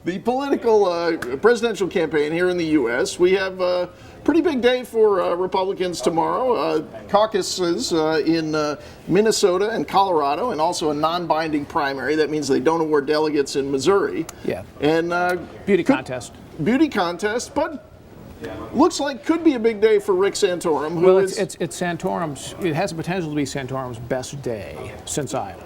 the political presidential campaign here in the U.S. We have a pretty big day for Republicans tomorrow. Caucuses in Minnesota and Colorado, and also a non-binding primary. That means they don't award delegates in Missouri. Yeah. And beauty contest. Beauty contest, but looks like could be a big day for Rick Santorum. Well, it's Santorum's. It has the potential to be Santorum's best day since Iowa,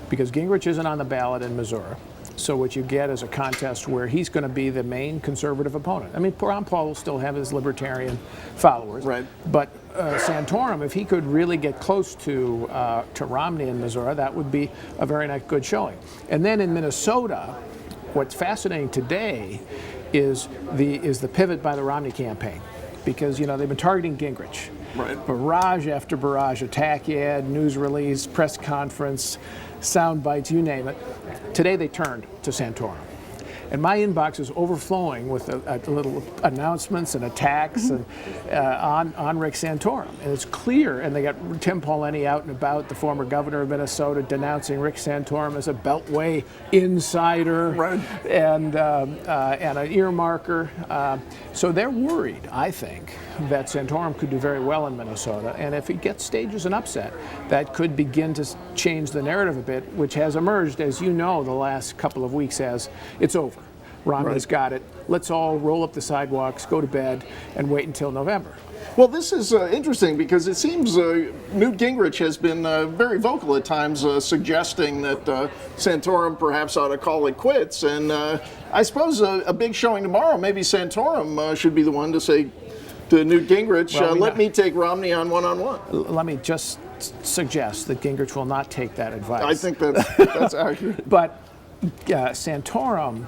because Gingrich isn't on the ballot in Missouri. So what you get is a contest where he's going to be the main conservative opponent. I mean, Ron Paul will still have his libertarian followers, right? But Santorum, if he could really get close to Romney in Missouri, that would be a very nice, good showing. And then in Minnesota, what's fascinating today is the pivot by the Romney campaign, because they've been targeting Gingrich. Right. Barrage after barrage, attack ad, news release, press conference, sound bites, you name it. Today they turned to Santorum. And my inbox is overflowing with little announcements and attacks and, on Rick Santorum. And it's clear, and they got Tim Pawlenty out and about, the former governor of Minnesota, denouncing Rick Santorum as a Beltway insider, right, and an earmarker. So they're worried, I think, that Santorum could do very well in Minnesota. And if he gets stages an upset, that could begin to change the narrative a bit, which has emerged, as you know, the last couple of weeks as it's over. Romney's got it. Let's all roll up the sidewalks, go to bed, and wait until November. Well, this is interesting because it seems Newt Gingrich has been very vocal at times, suggesting that Santorum perhaps ought to call it quits. And I suppose a big showing tomorrow, maybe Santorum should be the one to say to Newt Gingrich, let me take Romney on one-on-one. Let me just suggest that Gingrich will not take that advice. I think that's accurate. But Santorum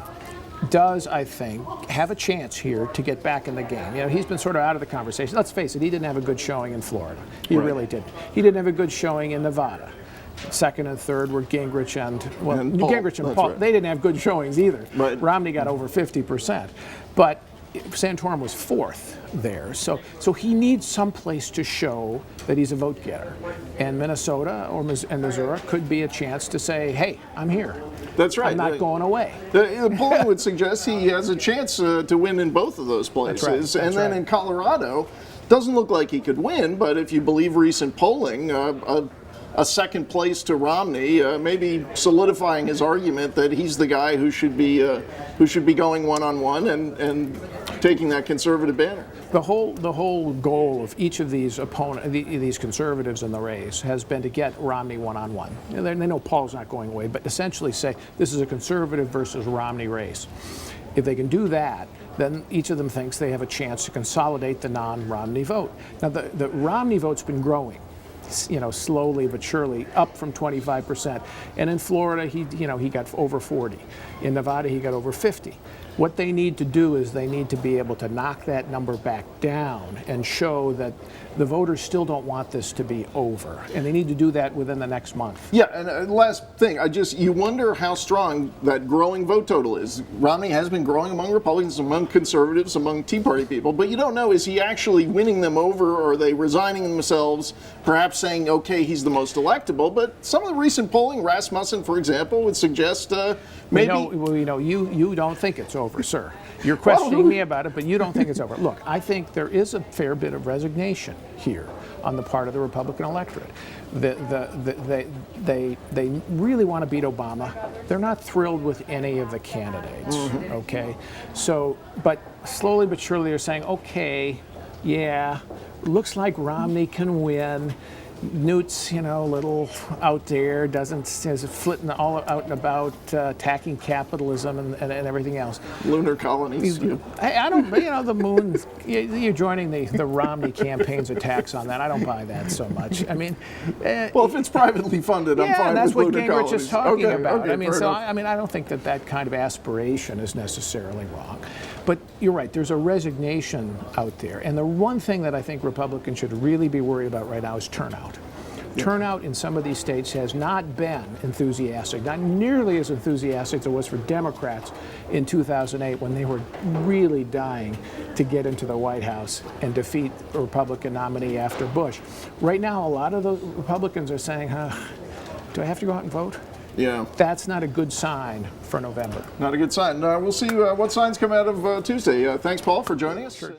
does, I think, have a chance here to get back in the game. He's been sort of out of the conversation. Let's face it, he didn't have a good showing in Florida. He really didn't. He didn't have a good showing in Nevada. Second and third were Gingrich and Paul. Gingrich and Paul. Right. They didn't have good showings either. Right. Romney got over 50%. But Santorum was fourth there, so he needs some place to show that he's a vote getter, and Minnesota and Missouri could be a chance to say, "Hey, I'm here. That's right. I'm not going away." The polling would suggest he has a chance to win in both of those places, and then in Colorado, doesn't look like he could win, but if you believe recent polling, a second place to Romney, maybe solidifying his argument that he's the guy who should be going one-on-one and taking that conservative banner. The whole goal of each of these these conservatives in the race has been to get Romney one-on-one. They know Paul's not going away, but essentially say this is a conservative versus Romney race. If they can do that, then each of them thinks they have a chance to consolidate the non-Romney vote. Now, the Romney vote's been growing, slowly but surely, up from 25%. And in Florida, he got over 40. In Nevada, he got over 50. What they need to do is they need to be able to knock that number back down and show that the voters still don't want this to be over. And they need to do that within the next month. Yeah, and last thing, you wonder how strong that growing vote total is. Romney has been growing among Republicans, among conservatives, among Tea Party people, but you don't know, is he actually winning them over, or are they resigning themselves, perhaps saying, okay, he's the most electable? But some of the recent polling, Rasmussen, for example, would suggest maybe... You don't think it's over, sir. You're questioning me about it, but you don't think it's over. Look, I think there is a fair bit of resignation here on the part of the Republican electorate. They really want to beat Obama. They're not thrilled with any of the candidates, okay? So, but slowly but surely they're saying, okay, yeah, looks like Romney can win. Newt's, a little out there, is flitting all out and about, attacking capitalism and everything else. Lunar colonies. I don't, the moon, you're joining the Romney campaign's attacks on that. I don't buy that so much. I mean, well, if it's privately funded, I'm fine with lunar colonies. Yeah, that's what Gingrich is talking about. Okay, I don't think that kind of aspiration is necessarily wrong. But you're right, there's a resignation out there. And the one thing that I think Republicans should really be worried about right now is turnout. Yeah. Turnout in some of these states has not been enthusiastic, not nearly as enthusiastic as it was for Democrats in 2008 when they were really dying to get into the White House and defeat a Republican nominee after Bush. Right now, a lot of the Republicans are saying, do I have to go out and vote? Yeah. That's not a good sign for November. Not a good sign. We'll see what signs come out of Tuesday. Thanks, Paul, for joining us. Sure.